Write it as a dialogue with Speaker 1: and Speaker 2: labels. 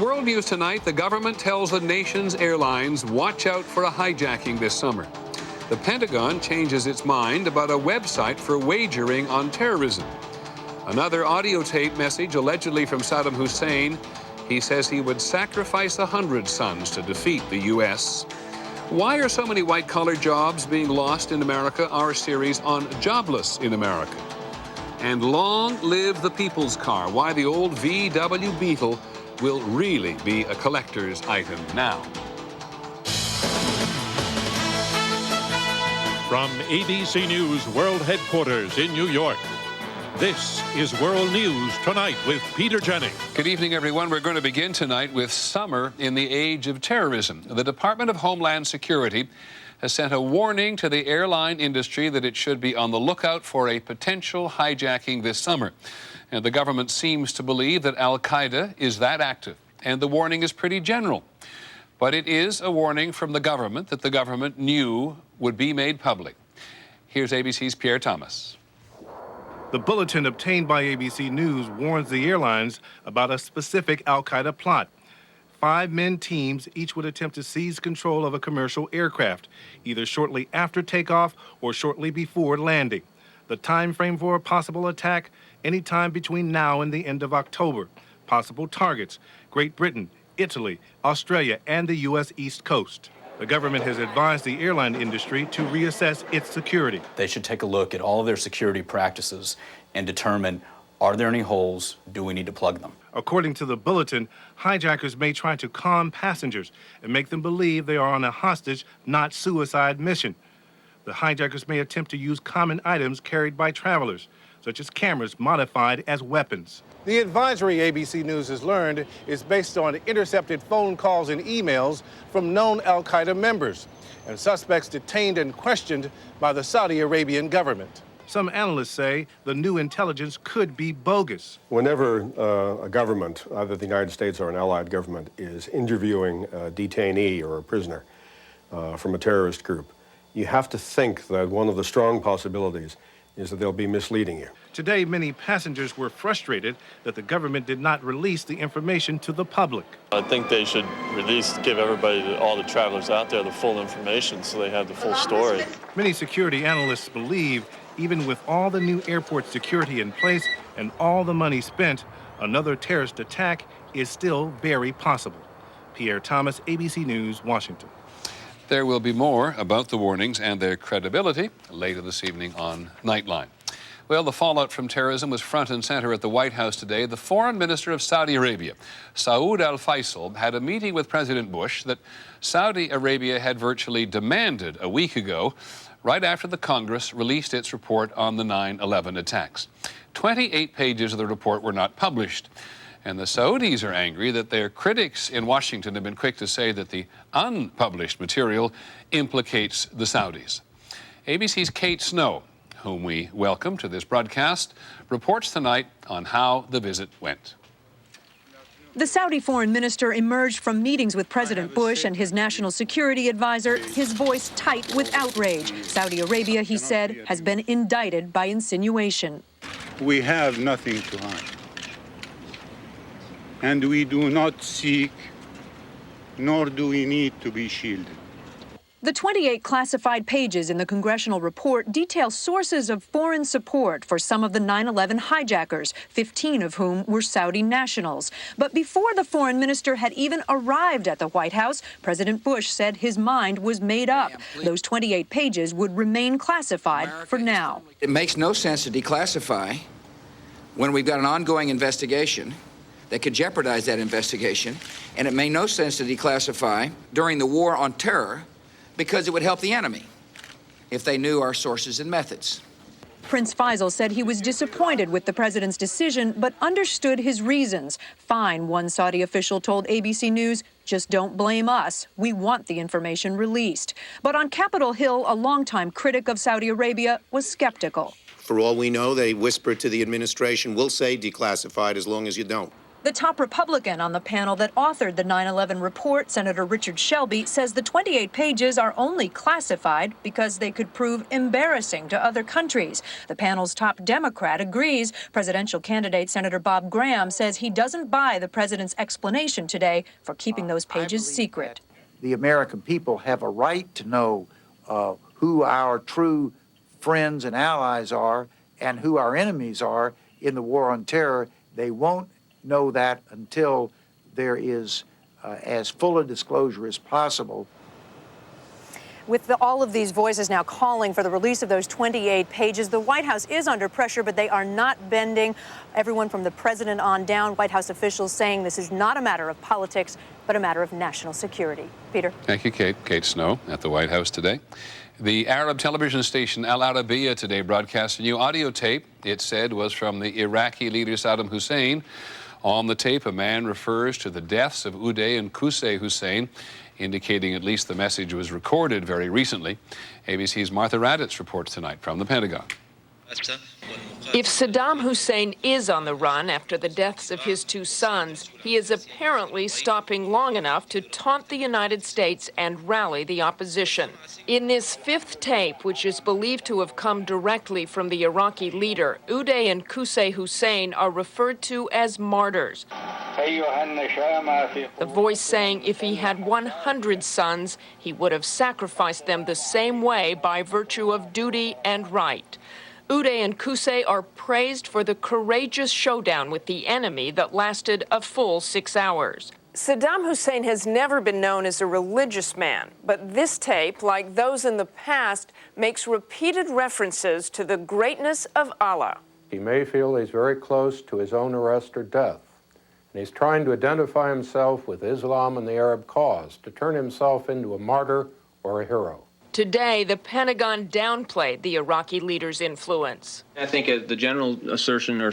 Speaker 1: World News tonight, the government tells the nation's airlines, watch out for a hijacking this summer. The Pentagon changes its mind about a website for wagering on terrorism. Another audio tape message allegedly from Saddam Hussein. He says he would sacrifice 100 sons to defeat the U.S. Why are so many white-collar jobs being lost in America? Our series on Jobless in America. And long live the people's car. Why the old VW Beetle will really be a collector's item now.
Speaker 2: From ABC News World Headquarters in New York, this is World News Tonight with Peter Jennings.
Speaker 1: Good evening, everyone. We're going to begin tonight with summer in the age of terrorism. The Department of Homeland Security has sent a warning to the airline industry that it should be on the lookout for a potential hijacking this summer. And the government seems to believe that Al-Qaeda is that active. And the warning is pretty general. But it is a warning from the government that the government knew would be made public. Here's ABC's Pierre Thomas.
Speaker 3: The bulletin obtained by ABC News warns the airlines about a specific Al-Qaeda plot. 5-man teams each would attempt to seize control of a commercial aircraft, either shortly after takeoff or shortly before landing. The time frame for a possible attack, any time between now and the end of October. Possible targets, Great Britain, Italy, Australia, and the U.S. East Coast. The government has advised the airline industry to reassess its security.
Speaker 4: They should take a look at all of their security practices and determine, are there any holes? Do we need to plug them?
Speaker 3: According to the bulletin, hijackers may try to calm passengers and make them believe they are on a hostage, not suicide mission. The hijackers may attempt to use common items carried by travelers, such as cameras modified as weapons. The advisory ABC News has learned is based on intercepted phone calls and emails from known Al-Qaeda members and suspects detained and questioned by the Saudi Arabian government. Some analysts say the new intelligence could be bogus.
Speaker 5: Whenever a government, either the United States or an allied government, is interviewing a detainee or a prisoner from a terrorist group, you have to think that one of the strong possibilities is that they'll be misleading you.
Speaker 3: Today, many passengers were frustrated that the government did not release the information to the public.
Speaker 6: I think they should give everybody, all the travelers out there, the full information so they have the full story.
Speaker 3: Many security analysts believe even with all the new airport security in place and all the money spent, another terrorist attack is still very possible. Pierre Thomas, ABC News, Washington.
Speaker 1: There will be more about the warnings and their credibility later this evening on Nightline. Well, the fallout from terrorism was front and center at the White House today. The foreign minister of Saudi Arabia, Saud al-Faisal, had a meeting with President Bush that Saudi Arabia had virtually demanded a week ago, right after the Congress released its report on the 9/11 attacks. 28 pages of the report were not published. And the Saudis are angry that their critics in Washington have been quick to say that the unpublished material implicates the Saudis. ABC's Kate Snow, whom we welcome to this broadcast, reports tonight on how the visit went.
Speaker 7: The Saudi foreign minister emerged from meetings with President Bush and his national security advisor, his voice tight with outrage. Saudi Arabia, he said, has been indicted by insinuation.
Speaker 8: We have nothing to hide. And we do not seek, nor do we need to be shielded.
Speaker 7: The 28 classified pages in the congressional report detail sources of foreign support for some of the 9/11 hijackers, 15 of whom were Saudi nationals. But before the foreign minister had even arrived at the White House, President Bush said his mind was made up. Those 28 pages would remain classified for now.
Speaker 9: It makes no sense to declassify when we've got an ongoing investigation that could jeopardize that investigation, and it made no sense to declassify during the war on terror because it would help the enemy if they knew our sources and methods.
Speaker 7: Prince Faisal said he was disappointed with the president's decision, but understood his reasons. Fine, one Saudi official told ABC News, just don't blame us. We want the information released. But on Capitol Hill, a longtime critic of Saudi Arabia was skeptical.
Speaker 10: For all we know, they whispered to the administration, we'll say declassified as long as you don't.
Speaker 7: The top Republican on the panel that authored the 9/11 report, Senator Richard Shelby, says the 28 pages are only classified because they could prove embarrassing to other countries. The panel's top Democrat agrees. Presidential candidate Senator Bob Graham says he doesn't buy the president's explanation today for keeping those pages secret.
Speaker 10: The American people have a right to know who our true friends and allies are and who our enemies are in the war on terror. They won't know that until there is as full a disclosure as possible.
Speaker 7: With all of these voices now calling for the release of those 28 pages, the White House is under pressure, but they are not bending. Everyone from the president on down, White House officials saying this is not a matter of politics, but a matter of national security. Peter.
Speaker 1: Thank you, Kate. Kate Snow at the White House today. The Arab television station Al Arabiya today broadcast a new audio tape. It said was from the Iraqi leader Saddam Hussein. On the tape, a man refers to the deaths of Uday and Qusay Hussein, indicating at least the message was recorded very recently. ABC's Martha Raddatz reports tonight from the Pentagon.
Speaker 11: If Saddam Hussein is on the run after the deaths of his two sons, he is apparently stopping long enough to taunt the United States and rally the opposition. In this fifth tape, which is believed to have come directly from the Iraqi leader, Uday and Qusay Hussein are referred to as martyrs. The voice saying if he had 100 sons, he would have sacrificed them the same way by virtue of duty and right. Uday and Qusay are praised for the courageous showdown with the enemy that lasted a full 6 hours.
Speaker 12: Saddam Hussein has never been known as a religious man, but this tape, like those in the past, makes repeated references to the greatness of Allah.
Speaker 13: He may feel he's very close to his own arrest or death, and he's trying to identify himself with Islam and the Arab cause, to turn himself into a martyr or a hero.
Speaker 11: Today, the Pentagon downplayed the Iraqi leader's influence.
Speaker 14: I think the general assertion or